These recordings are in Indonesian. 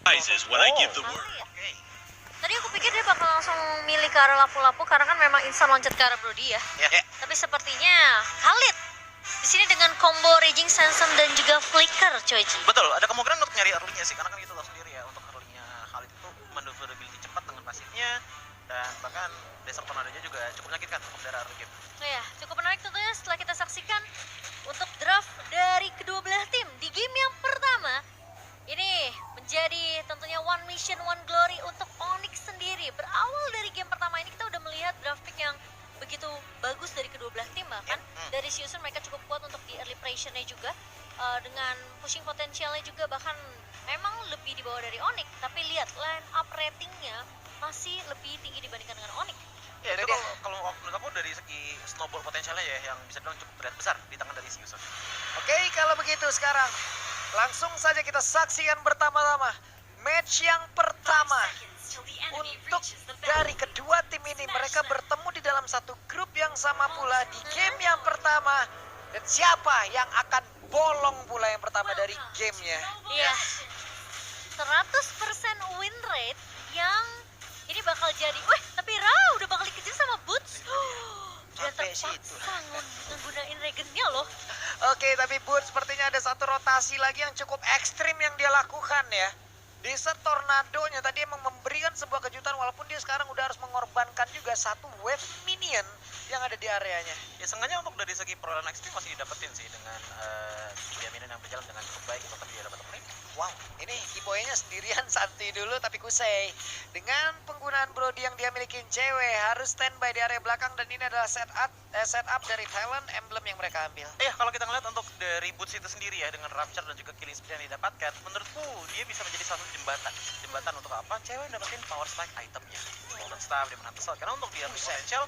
When I give the word. Tadi aku pikir dia bakal langsung milih ke arah lapu-lapu karena kan memang instan loncat ke arah Brody ya. Tapi sepertinya Khalid di sini dengan combo Raging Sandstorm dan juga Flicker, coy. Betul, ada kemungkinan untuk nyari early-nya sih, karena kan kita tahu sendiri ya, untuk early-nya Khalid itu maneuverability cepat dengan pasifnya, dan bahkan Desert Tornado-nya juga cukup menyakitkan untuk daerah early game. Iya, cukup menarik tentunya setelah kita saksikan untuk draft dari kedua belah tim di game yang pertama. Ini menjadi tentunya one mission, one glory untuk Onyx sendiri. Berawal dari game pertama ini kita udah melihat draft pick yang begitu bagus dari kedua belah tim, bahkan dari Season mereka cukup kuat untuk di early pressure-nya juga, dengan pushing potensialnya juga bahkan memang lebih di bawah dari Onyx. Tapi lihat line up ratingnya masih lebih tinggi dibandingkan dengan Onyx. Ya, itu kalau menurut aku dari segi snowball potensialnya ya, yang bisa dibilang cukup terlihat besar di tangan dari Season. Oke, kalau begitu sekarang langsung saja kita saksikan bersama-sama match yang pertama. Untuk dari kedua tim ini, mereka bertemu di dalam satu grup yang sama pula di game yang pertama. Dan siapa yang akan bolong pula yang pertama dari gamenya? Iya, 100% win rate yang ini bakal jadi, tapi Ra udah bakal dikejar sama Boots. Dia terpaksa menggunakan regennya loh. Oke, tapi Boots sepertinya ada satu rotasi lagi yang cukup ekstrim yang dia lakukan ya. Desert Tornado-nya tadi emang memberikan sebuah kejutan, walaupun dia sekarang udah harus mengorbankan juga satu wave minion yang ada di areanya. Ya, seenggaknya untuk dari segi perolehan ekstrim masih didapetin sih dengan 3 minion yang berjalan dengan cukup baik, bahkan dia dapat menit. Wow, ini Iboynya sendirian santai dulu tapi kusai. Dengan penggunaan Brody yang dia milikin cewek, harus standby di area belakang, dan ini adalah setup dari talent emblem yang mereka ambil. Kalau kita ngeliat untuk dari Boots itu sendiri ya, dengan Rapture dan juga Killing Spree yang didapatkan, menurutku dia bisa menjadi satu jembatan untuk apa? Cewek dapetin power spike itemnya, Golden Staff, Diamond Hunter Sword. Karena untuk dia potential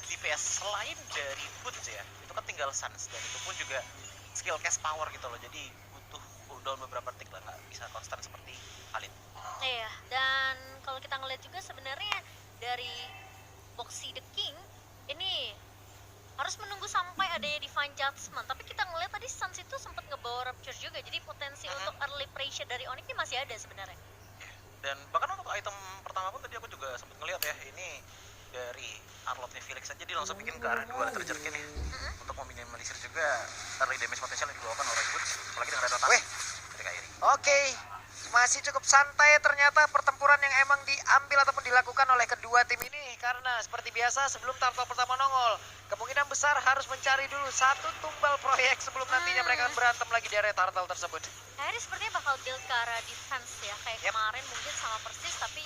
DPS selain dari Boots ya, itu kan tinggal Suns, dan itu pun juga skill cast power gitu loh. Jadi butuh cooldown beberapa detik lah, nggak bisa konstan seperti Khalid. Iya, dan kalau kita ngeliat juga sebenarnya dari Boxy the King ini harus menunggu sampai adanya Divine Judgment. Tapi kita ngeliat tadi Suns itu sempat ngebawa Rapture juga, jadi potensi untuk early pressure dari Onyx ini masih ada sebenarnya. Dan bahkan untuk item pertama pun tadi aku juga sempat ngeliat ya, ini dari Arlotnya Felix aja dia langsung bikin ke arah 2 letter jerkin ya, untuk meminimalisir juga early damage potensial yang dibawakan oleh Boots, apalagi dengan red rotasi dari Kairi. Oke, masih cukup santai ternyata pertempuran yang emang diambil ataupun dilakukan oleh kedua tim ini. Karena seperti biasa sebelum turtle pertama nongol, kemungkinan besar harus mencari dulu satu tumbal proyek sebelum nantinya mereka akan berantem lagi di area turtle tersebut. Kairi sepertinya bakal build ke arah defense ya, kayak kemarin mungkin sama persis, tapi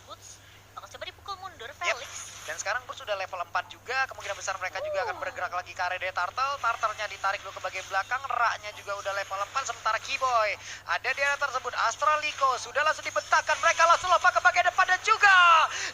Boots bakal coba dipukul mundur Felix. Dan sekarang Boots sudah level 4 juga, kemungkinan besar mereka juga akan bergerak lagi ke area dari turtle. Turtle-nya ditarik dulu ke bagian belakang, Ra-nya juga udah level 4, sementara Keyboy ada di area tersebut. Astraliko sudah langsung dibentangkan, mereka langsung lompat ke bagian depan, dan juga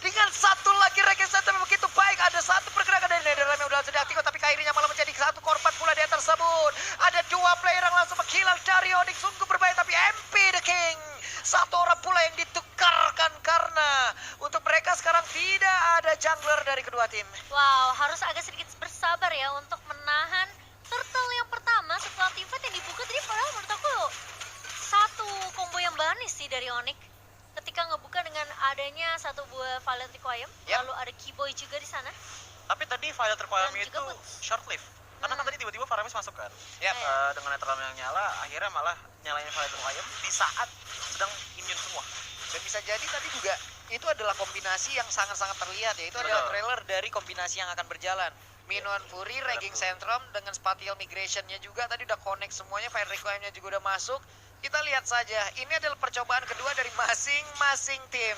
dengan satu lagi Regen Center yang begitu baik. Ada satu pergerakan dari Netherrealm yang udah langsung diaktifkan, tapi Kairinya malah menjadi satu korban pula di area tersebut. Ada dua player yang langsung menghilang dari Onyx, sungguh berbahaya, tapi MP the King satu orang pula yang ditukarkan karena untuk mereka sekarang tidak ada jungler dari kedua tim. Wow, harus agak sedikit bersabar ya untuk menahan turtle yang pertama setelah team fight yang dibuka tadi. Padahal menurut aku satu combo yang manis sih dari Onyx ketika ngebuka dengan adanya satu buah Valiant Requiem, lalu ada Keyboy juga di sana. Tapi tadi Violet Requiem itu short live, karena kan tadi tiba-tiba Faramis masuk kan. Dengan netral yang nyala, akhirnya malah nyalain Violet Requiem di saat sedang immune semua. Dan bisa jadi tadi juga itu adalah kombinasi yang sangat-sangat terlihat ya. Itu adalah trailer dari kombinasi yang akan berjalan. Minoan Fury, Raging Centrum dengan Spatial Migration-nya juga tadi udah connect semuanya. Fire Requiem-nya juga udah masuk. Kita lihat saja, ini adalah percobaan kedua dari masing-masing tim.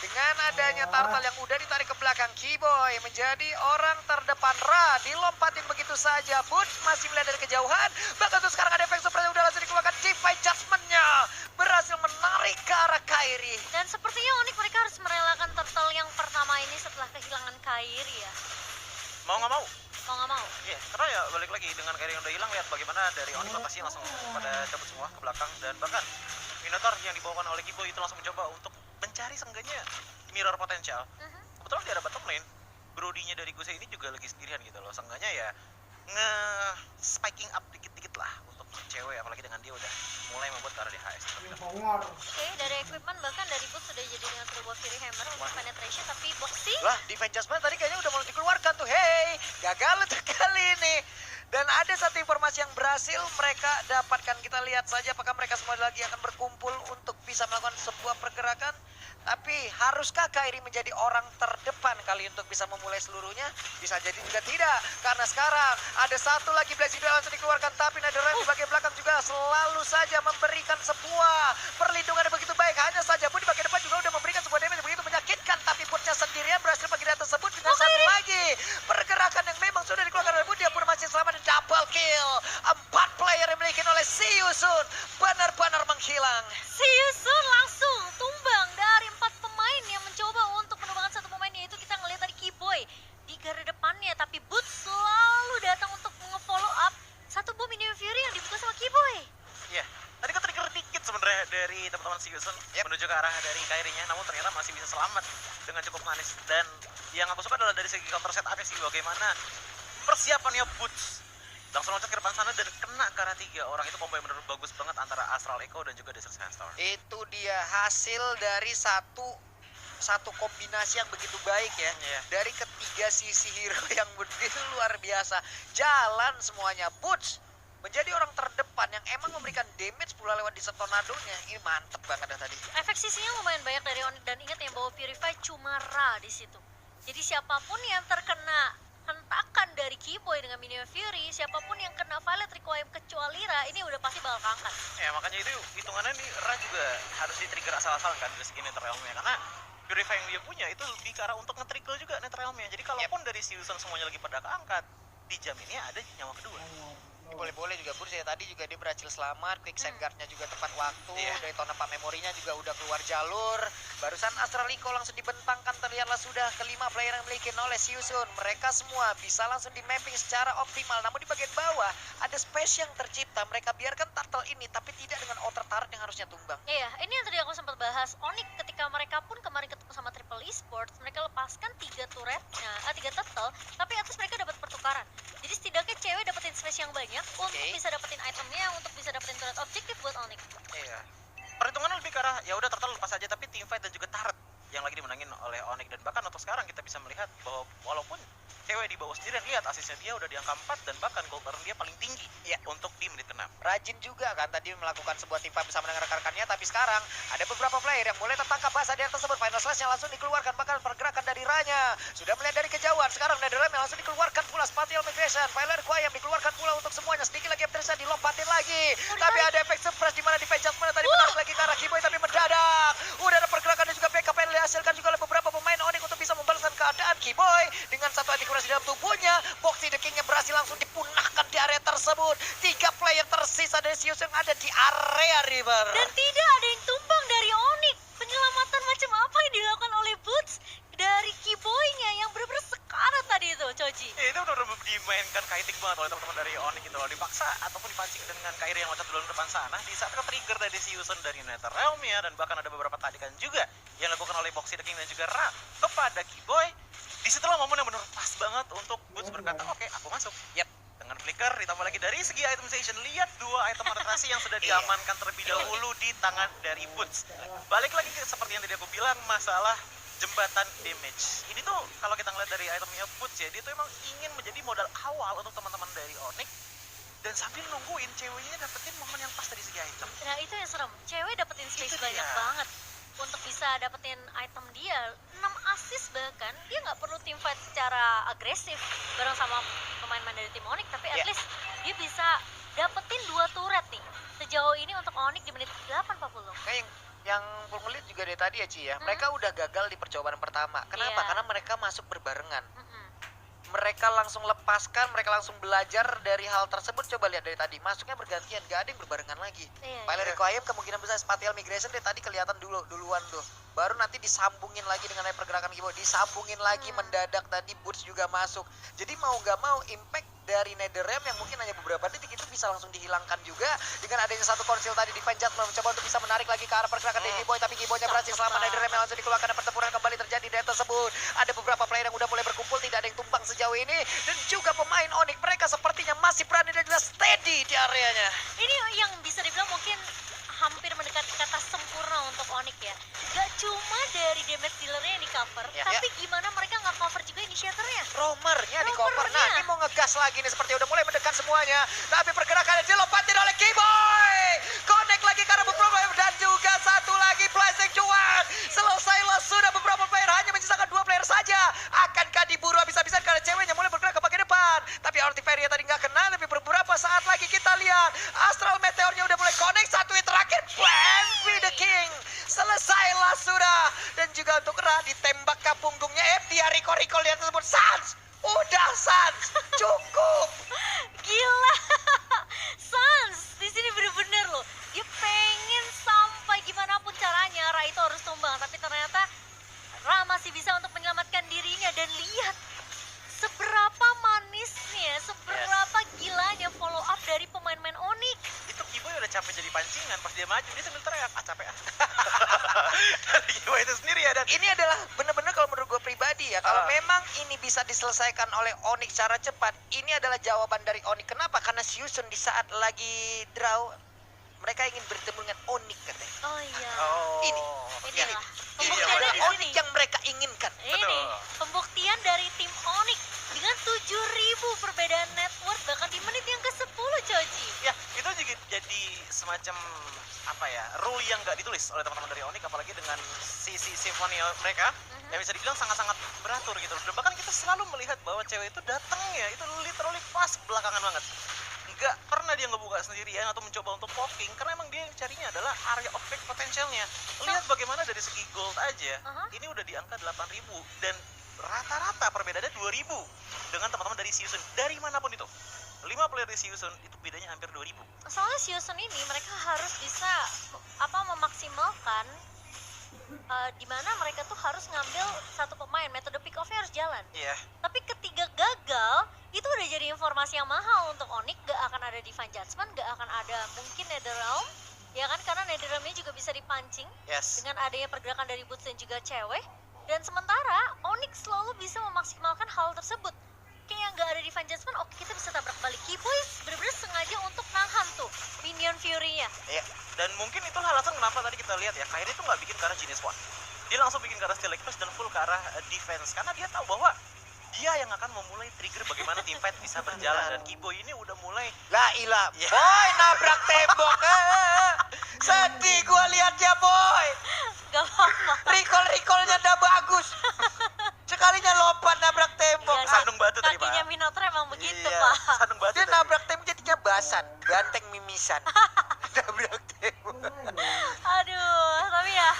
Dengan adanya turtle yang udah ditarik ke belakang, Keyboy menjadi orang terdepan. Ra dilompatin begitu saja. Boots masih melihat dari kejauhan. Bahkan tuh sekarang ada efek super yang udah langsung dikeluarkan. Divine Judgment-nya berhasil menarik ke arah Kairi. Dan sepertinya Onyx mereka harus merelakan turtle yang pertama ini setelah kehilangan Kairi ya. Mau nggak mau? Mau nggak mau? Iya, karena ya balik lagi dengan Kairi yang udah hilang, lihat bagaimana dari Onyx lokasi langsung pada cabut semua ke belakang, dan bahkan Minotaur yang dibawakan oleh Keyboy itu langsung mencoba untuk mencari seenggaknya mirror potensial. Kebetulan di arah bottom lane, Brody-nya dari Guse ini juga lagi sendirian gitu loh, seenggaknya ya nge-spiking up dikit-dikit lah untuk cewek, apalagi dengan dia udah mulai membuat ke arah DHS terlebih dahulu. Oke, dari equipment bahkan dari boot sudah jadi dengan Turbo Fury Hammer untuk penetration, tapi boxing Lah, defense judgment tadi kayaknya udah mau dikeluarkan tuh. Hey, gagal untuk kali ini. Dan ada satu informasi yang berhasil mereka dapatkan. Kita lihat saja apakah mereka semua lagi akan berkumpul untuk bisa melakukan sebuah pergerakan. Tapi haruskah Kairi menjadi orang terdepan kali untuk bisa memulai seluruhnya? Bisa jadi juga tidak. Karena sekarang ada satu lagi Blazing Duel langsung dikeluarkan. Tapi Netherrealm di bagian belakang juga selalu saja memberikan sebuah perlindungan yang begitu baik. Hanya saja pun di bagian depan juga udah memberikan sebuah damage yang begitu menyakitkan. Tapi Butch-nya sendirian berhasil bagi data tersebut dengan satu lagi pergerakan yang memang sudah dikeluarkan oleh Butch. Dia pun masih selamat dan double kill. 4 player yang dimiliki oleh Siusun benar-benar menghilang. Siusun langsung tumbang dari 4 pemain yang mencoba untuk menumbangkan satu pemain, yaitu kita ngelihat tadi Keyboy di garda depannya, tapi Boots selalu datang untuk nge-follow up satu bom Minion Fury yang dibuka sama Keyboy. Iya, tadi kan trigger dikit sebenarnya dari teman-teman Siusun menuju ke arah dari Kairinya, namun ternyata masih bisa selamat dengan cukup manis. Dan yang aku suka adalah dari segi counter setupnya sih, bagaimana persiapannya Boots langsung loncat ke depan sana dan kena ke arah 3 orang. Itu combo yang benar bagus banget antara Astral Echo dan juga Desert Sandstorm. Itu dia hasil dari satu kombinasi yang begitu baik ya. Iya. Dari ketiga sisi hero yang begitu luar biasa. Jalan semuanya. Butch menjadi orang terdepan yang emang memberikan damage pula lewat di tornadonya. Ini mantep banget dah tadi. Efek sisinya lumayan banyak dari Onyx, dan ingat yang bawa Purify cuma Ra di situ. Jadi siapapun yang terkena hentakan dari Keyboy dengan Minion Fury, siapapun yang kena Violet Requiem kecuali Ra, ini udah pasti bakal keangkat. Ya makanya itu hitungannya nih Ra juga harus di-trigger asal-asalan kan dari segi Netherrealm-nya, karena Purify yang dia punya itu lebih ke arah untuk nge-trigger juga Netherrealm-nya. Jadi kalaupun dari Siusun semuanya lagi pada keangkat, dijaminnya ada nyawa kedua. Boleh-boleh juga Butch ya, tadi juga dia berhasil selamat, quicksand guard-nya juga tepat waktu, Iya. dari Tonapa memorinya juga udah keluar jalur. Barusan Astraliko langsung dibentangkan, terlihatlah sudah kelima player yang dimiliki oleh Siusun. Mereka semua bisa langsung di mapping secara optimal, namun di bagian bawah ada space yang tercipta. Mereka biarkan turtle ini, tapi tidak dengan outer turret yang harusnya tumbang. Iya, ini yang tadi aku sempat bahas. Onyx ketika mereka pun kemarin ketemu sama Triple Esports, mereka lepaskan 3 turretnya, 3 turtle, tapi atas mereka dapat pertukaran. Jadi setidaknya cewek dapetin space yang banyak untuk bisa dapetin itemnya, untuk bisa dapetin turret objektif buat Onyx. Iya. Perhitungannya lebih ke arah ya udah turtle lepas aja, tapi teamfight dan juga turret yang lagi dimenangin oleh Onyx. Dan bahkan untuk sekarang kita bisa melihat bahwa walaupun cewek di bawah sendirian, lihat asisnya dia udah di angka 4 dan bahkan gold earn dia paling tinggi Ya. untuk di menit ke-6. Rajin juga kan tadi melakukan sebuah team fight bersama dengan rekan-rekannya, tapi sekarang ada beberapa player yang mulai tertangkap bahasa dia tersebut. Final slash yang langsung dikeluarkan, bahkan pergerakan dari Ranya sudah melihat dari kejauhan. Sekarang Netherrealm yang langsung dikeluarkan pula, Spatial Migration, Violet Requiem dikeluarkan pula untuk semuanya. Sedikit lagi Teresa dilompatin lagi, tapi ada efek surprise di mana di Vengeance mana tadi menarik lagi ke arah Keyboy, tapi mendadak udah ada pergerakan dan juga backup yang dihasilkan juga oleh beberapa pemain Onyx untuk bisa membalaskan keadaan Keyboy dengan satu antikurasi dalam tubuhnya. Boxy the King-nya berhasil langsung dipunahkan di area tersebut. 3 player tersisa dari Sius yang ada di area River. Dan tidak ada yang tumbang dari Onyx. Penyelamatan macam apa yang dilakukan oleh Boots dari Keyboy-nya yang benar-benar sekarat tadi itu, Choji. Ya, itu benar-benar dimainkan kiting banget oleh teman-teman dari Onyx gitu loh. Dipaksa ataupun dipancing dengan Kairi yang loncat dulu ke depan sana. Di saat ke-trigger dari Siusun dari Netherrealm-nya, dan bahkan ada beberapa tadikan juga yang dilakukan oleh Boxy the King dan juga Ra kepada Keyboy. Disitulah momen yang benar pas banget untuk Boots berkata, oke, aku masuk. Yap. Dengan flicker, ditambah lagi dari segi itemization, lihat 2 item moderasi yang sudah diamankan terlebih dahulu di tangan dari Boots. Balik lagi ke seperti yang tadi aku bilang, masalah jembatan damage. Ini tuh kalau kita ngeliat dari itemnya Boots ya, dia tuh emang ingin menjadi modal awal untuk teman-teman dari Onyx, dan sambil nungguin ceweknya dapetin momen yang pas dari segi item. Nah itu yang serem, cewek dapetin space Itu banyak dia. banget untuk bisa dapetin item dia. 6 assist bahkan, dia nggak perlu teamfight secara agresif bareng sama pemain-pemain dari tim Onyx, tapi at Ya. least dia bisa dapetin 2 turret nih sejauh ini untuk Onyx di menit 8.40. Kayak yang ngeliat juga dari tadi ya Ci ya. Mereka udah gagal di percobaan pertama. Kenapa? Iya. Karena mereka masuk berbarengan. Mm-mm. Mereka langsung lepaskan, mereka langsung belajar dari hal tersebut. Coba lihat dari tadi, masuknya bergantian, gak ada yang berbarengan lagi. Iya, Violet iya. Requiem kemungkinan besar Spatial Migration dari tadi kelihatan duluan tuh. Baru nanti disambungin lagi dengan pergerakan Keyboy, disambungin lagi mendadak tadi Boots juga masuk. Jadi mau gak mau impact dari Netherrealm yang mungkin hanya beberapa detik itu bisa langsung dihilangkan juga dengan adanya satu konsil tadi di Vengeance mencoba untuk bisa menarik lagi ke arah pergerakan dari Keyboy, tapi Keyboy-nya berhasil selamat. Netherrealm yang langsung dikeluarkan dan pertempuran kembali terjadi di tersebut. Ada beberapa player yang udah mulai berkumpul, tidak ada yang tumbang sejauh sejauh ini. Dan juga pemain Onyx mereka sepertinya masih berani dan juga steady di areanya. Ini yang bisa dibilang mungkin hampir mendekati kata sempurna untuk Onyx ya. Gak cuma dari damage dealernya yang di cover, Ya. tapi gimana mereka nggak cover juga initiatornya. Romernya di cover. Romernya. Nah, ini mau ngegas lagi nih, seperti udah mulai mendekat semuanya. Tapi pergerakannya dilompatin oleh Kiboy. Connect lagi karena beberapa dan juga satu lagi flashing cuan. Selesailah sudah beberapa player, hanya menyisakan 2 player saja. Akankah diburu habis-habisan karena ceweknya mulai bergerak ke bagian depan. Tapi Artiferia tadi nggak kena, tapi beberapa saat lagi kita lihat Astral Meteornya udah mulai connect. Satu hit terakhir, Plan B the King. Selesailah sudah. Dan juga untuk Ra ditembak ke punggungnya dia Rico lihat tersebut. Sans, udah Sans, cukup. Gila. Sans di sini bener-bener loh. Dia pengen sampai gimana pun caranya Ra itu harus tumbang, tapi ternyata Ra masih bisa untuk menyelamatkan dirinya. Dan lihat seberapa manisnya, seberapa gilanya follow up dari pemain-pemain Onyx. Itu Kiboy udah capek jadi pancingan, pas dia maju dia sambil teriak, capek dari Kiboy itu sendiri ya. Dan Ini adalah benar-benar kalau menurut gue pribadi ya, kalau memang ini bisa diselesaikan oleh Onyx secara cepat, ini adalah jawaban dari Onyx. Kenapa? Karena Siusun di saat lagi draw, mereka ingin bertemu dengan Onyx katanya. Oh iya. Ini. Inilah Ini pembuktiannya adalah di Onyx sini. yang mereka inginkan. Ini Betul. pembuktian dari tim Onyx dengan 7.000 perbedaan net worth bahkan di menit yang ke-10, Coji. ya itu juga jadi semacam apa ya, rule yang nggak ditulis oleh teman-teman dari Onyx, apalagi dengan sisi simfoni mereka yang bisa dibilang sangat-sangat beratur gitu. Dan bahkan kita selalu melihat bahwa cewek itu datangnya itu literally pas belakangan banget. Nggak pernah dia ngebuka sendirian atau mencoba untuk poking, karena emang dia yang carinya adalah area of peak potensialnya. Lihat bagaimana dari segi gold aja, ini udah di angka 8.000 dan rata-rata perbedaannya 2.000 dengan teman-teman dari Siusun, dari manapun itu. 5 player di Siusun itu bedanya hampir 2.000. Soalnya Siusun ini mereka harus bisa memaksimalkan di mana mereka tuh harus ngambil satu pemain, metode pick off-nya harus jalan. Iya. Tapi ketika gagal, itu udah jadi informasi yang mahal untuk Onyx. Gak akan ada Divine Judgment, gak akan ada mungkin Netherrealm, ya kan? Karena Netherrealm-nya juga bisa dipancing Yes. dengan adanya pergerakan dari Boots dan juga cewek. Dan sementara Onyx selalu bisa memaksimalkan hal tersebut. Kayak nggak ada Divine Judgment, oke kita bisa tabrak balik. Kiboy bener-bener sengaja untuk nahan tuh Minion Fury-nya. Iya. Dan mungkin itulah alasan kenapa tadi kita lihat ya, Kairi itu nggak bikin ke arah Genius One. Dia langsung bikin ke arah Steel Express dan full ke arah defense. Karena dia tahu bahwa dia yang akan memulai trigger bagaimana team fight bisa berjalan. Dan Kiboy ini udah mulai La ilah, Ya. boy nabrak tembok. Sedih gua lihatnya boy. Gak apa-apa. Recall-recallnya udah bagus. Sekalinya lompat nabrak tembok. Iya, sandung batu tadi, Pak. kakinya Minotaur emang begitu, Iya, Pak. sandung batu Dia tadi. nabrak tembok jadinya basan, ganteng mimisan. Nabrak tembok. Aduh, tapi ya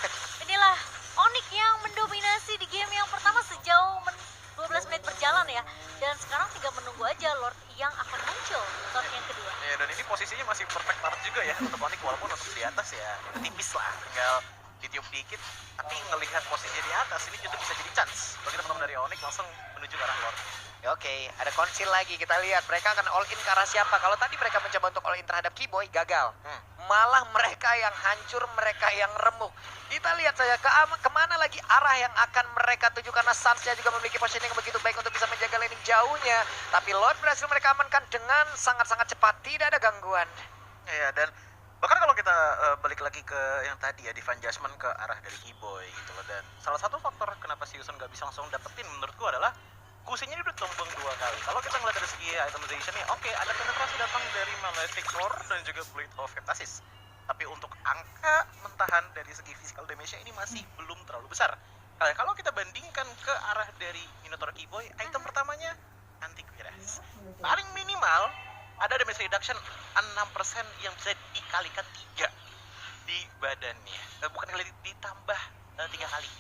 inilah Onyx yang mendominasi di game yang pertama sejauh 12 menit berjalan ya. Dan sekarang tinggal menunggu aja Lord yang akan muncul Lord yang kedua. Ya, dan ini posisinya masih perfect banget juga ya untuk Onyx, walaupun untuk di atas ya tipis lah, tinggal ditiup dikit. Tapi ngelihat posisinya di atas ini justru bisa jadi chance bagi teman-teman dari Onyx langsung menuju ke arah Lord. Ya, oke, ada konsil lagi. Kita lihat mereka akan all in ke arah siapa. Kalau tadi mereka mencoba untuk all in terhadap Kiboy, gagal. Malah mereka yang hancur, mereka yang remuk. Kita lihat saja kemana lagi arah yang akan mereka tuju, karena Suns-nya juga memiliki positioning yang begitu baik untuk bisa menjaga laning jauhnya. Tapi Lord berhasil mereka amankan dengan sangat-sangat cepat, tidak ada gangguan. Iya, dan bahkan kalau kita balik lagi ke yang tadi ya, Divine Judgment ke arah dari Kiboy gitu loh. Dan salah satu faktor kenapa Siusun nggak bisa langsung dapetin menurutku adalah kusinya dia udah tumbang 2 kali. Kalau kita ngeliat dari segi itemization nih, oke, ada penetrasi datang dari Malefic Roar dan juga Blade of Heptasis. Tapi untuk angka mentahan dari segi physical damage-nya ini masih belum terlalu besar. Kalau kita bandingkan ke arah dari Minotaur Kiboy, item pertamanya Antiquitas. Paling minimal ada damage reduction 6% yang bisa dikalikan 3 di badannya. Bukan kali ditambah 3 kali.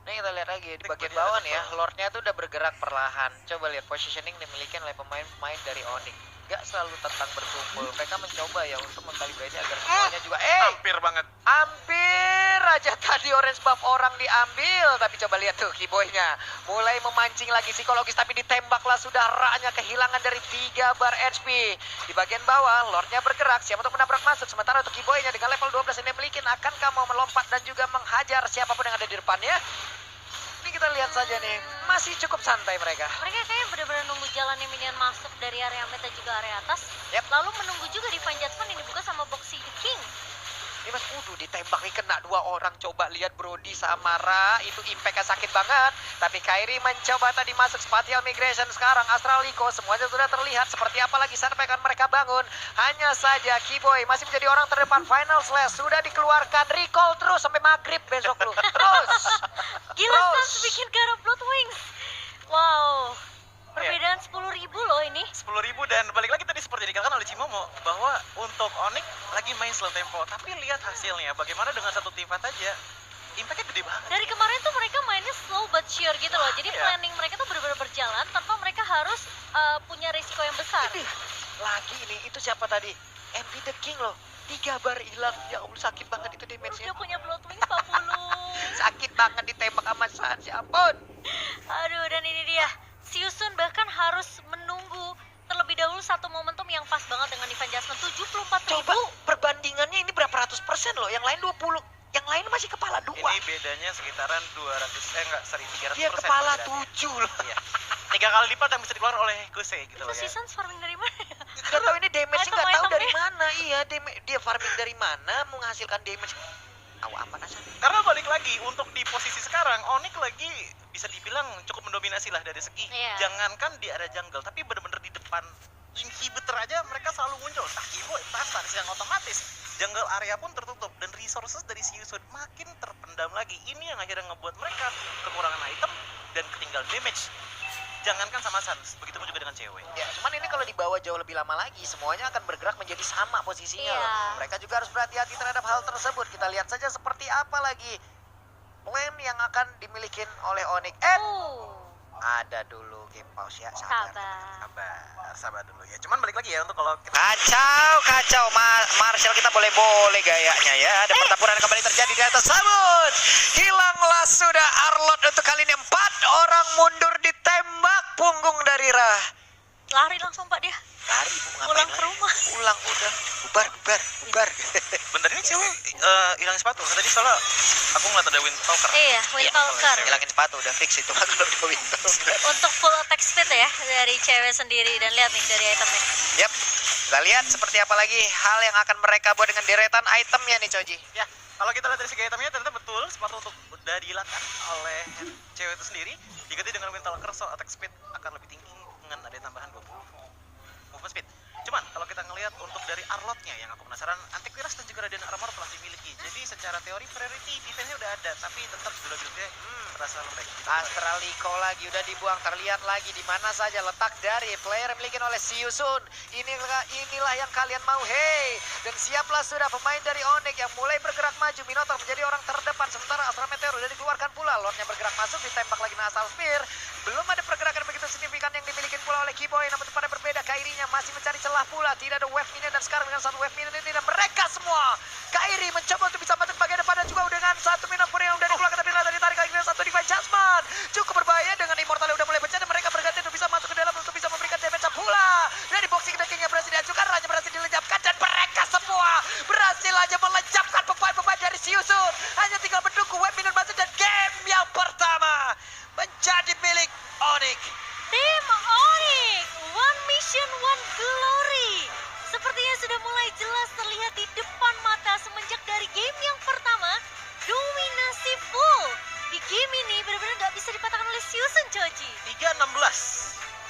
Nih kita lihat lagi di bagian bawah nih ya, Lordnya tuh udah bergerak perlahan. Coba lihat positioning dimiliki oleh pemain-pemain dari Onyx. Gak selalu tentang berkumpul, mereka mencoba ya untuk mengkalibrasi agar semuanya juga Hampir banget. hampir aja tadi orange buff orang diambil. Tapi coba lihat tuh Kiboy-nya mulai memancing lagi psikologis, tapi ditembaklah sudah Ra-nya kehilangan dari 3 bar HP. Di bagian bawah Lordnya bergerak siap untuk menabrak masuk, sementara untuk Kiboy-nya dengan level 12 yang dia miliki, akankah mau melompat dan juga menghajar siapapun yang ada di depannya? Ini kita lihat saja nih, masih cukup santai mereka. Mereka kayaknya benar-benar nunggu jalannya minion masuk dari area mid dan juga area atas. Yap. Lalu menunggu juga Divine Judgment yang dibuka sama Boxy the King. Ini Mas, ditembak nih kena 2 orang. Coba lihat Brody sama Ra, itu impactnya sakit banget. Tapi Kairi mencoba tadi masuk spatial migration. Sekarang Astraliko semuanya sudah terlihat seperti apa lagi sampai akan mereka bangun. Hanya saja Kiboy masih menjadi orang terdepan. Final Slash sudah dikeluarkan, recall terus sampai maghrib besok lu. Terus. Gila, Terus. Sans bikin ke arah Blood Wings. Wow. Perbedaan 10.000 loh ini. 10.000 dan balik lagi tadi seperti dikatakan oleh Cimomo bahwa untuk Onyx lagi main slow tempo. Tapi lihat hasilnya, bagaimana dengan satu tim fight aja, impactnya gede banget. Dari kemarin tuh mereka mainnya slow but sure gitu loh. Jadi Iya. planning mereka tuh benar-benar berjalan tanpa mereka harus punya resiko yang besar. Ini lagi ini, itu siapa tadi? MP the King loh. 3 bar hilang. Ya Allah, sakit banget itu damage-nya. Dia punya Blood Wings 40. Sakit banget ditembak sama Sans, ya ampun. Aduh, dan ini dia. Siusun bahkan harus menunggu terlebih dahulu satu momentum yang pas banget dengan Divine Judgment 74.000. Coba perbandingannya ini berapa ratus persen loh, yang lain 20, yang lain masih kepala 2. Ini bedanya sekitaran 300 Dia kepala 7 loh. Iya. 3 kali lipat yang bisa dikeluarkan oleh Kuse gitu Itu loh ya. season farming dari mana ya? Gak tahu ini damage-nya nggak tahu dari Item-itemnya. mana. Iya, dia farming dari mana menghasilkan damage. Tahu apa asal. Karena balik lagi untuk di posisi sekarang Onyx lagi bisa dibilang cukup mendominasi lah dari segi Iya. jangankan di area jungle tapi bener-bener di depan inhibitor aja mereka selalu muncul. Entah Kibo, entah Stars yang otomatis jungle area pun tertutup dan resources dari Siusun makin terpendam lagi. Ini yang akhirnya ngebuat mereka kekurangan item dan ketinggalan damage. Jangankan sama Sans, begitu pun juga dengan cewek. Ya, cuman ini kalau dibawa jauh lebih lama lagi, semuanya akan bergerak menjadi sama posisinya Iya. loh. Mereka juga harus berhati-hati terhadap hal tersebut. Kita lihat saja seperti apa lagi plan yang akan dimiliki oleh Onyx. Ada dulu game pause ya, sabar. Sabar dulu ya. Cuman balik lagi ya untuk kalau kita Kacau, Marshall kita boleh-boleh gayanya ya. Ada pertempuran kembali terjadi di atas sabun. Hilanglah sudah Arlot untuk kali ini 4 orang mundur ditembak punggung dari Ra. Lari langsung Pak dia. Lari bu, ngapain Pulang ke lari? rumah. Pulang udah, bubar. bentar ini cewek hilang sepatu. Tadi soalnya aku ngeliat ada wind talker. Iya, Windtalker. Hilangin sepatu udah fix itu kalau di Windows. Untuk full attack speed ya dari cewek sendiri, dan lihat nih dari itemnya. Yap. Kita lihat seperti apa lagi hal yang akan mereka buat dengan deretan itemnya nih Coji. Ya, kalau kita lihat dari segi itemnya ternyata betul sepatu untuk udah dihilangkan oleh cewek itu sendiri diganti dengan wind talker, so attack speed akan lebih tinggi dengan ada tambahan 20 movement speed. Cuman kalau kita ngelihat untuk dari Arlotnya yang aku penasaran, Antivirus dan juga Radiant Armor telah dimiliki. Jadi secara teori priority defense-nya udah ada, tapi tetap dulu-dulunya terasa lembek. Astraliko lagi udah dibuang, terlihat lagi di mana saja letak dari player yang dimiliki oleh Siusun. Inilah yang kalian mau, hey. Dan siaplah sudah pemain dari Onyx yang mulai bergerak maju. Minotaur menjadi orang terdepan, sementara Astra Meteor udah dikeluarkan pula. Lordnya bergerak masuk, ditembak lagi dengan Asal Spear. Belum ada pergerakan begitu signifikan yang dimiliki pula oleh Kiboy, namun pada berbeda Kairinya masih mencari celah pula. Tidak ada wave minion dan sekarang dengan satu wave minion ini dan mereka semua Kairi mencoba untuk bisa masuk bagian depan dan juga dengan satu minion pun yang udah dikeluarkan tapi ternyata ditarik lagi dengan satu Divine Judgment. Cukup berbahaya dengan Immortal yang udah mulai pecah dan mereka berganti untuk bisa masuk ke dalam untuk bisa memberikan damage pula. Dari boxing the King-nya berhasil dihancurkan, Raja berhasil dilenyapkan dan mereka semua berhasil aja melenyapkan pemain-pemain dari Siusun. Hanya tinggal menunggu wave minion masuk dan game yang pertama menjadi milik Onyx. Tim Onyx, one mission, one glory. Sepertinya sudah mulai jelas terlihat di depan mata semenjak dari game yang pertama. Dominasi full. Di game ini benar-benar nggak bisa dipatahkan oleh Siusun, Choji. 3-16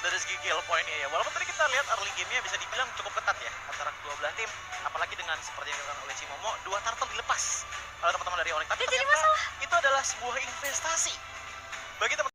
dari segi kill point-nya ya. Walaupun tadi kita lihat early game-nya bisa dibilang cukup ketat ya antara kedua belah tim. Apalagi dengan seperti yang dilakukan oleh Cimomo, 2 turtle dilepas oleh teman-teman dari Onyx. Tapi Itu jadi ternyata masalah. itu adalah sebuah investasi bagi teman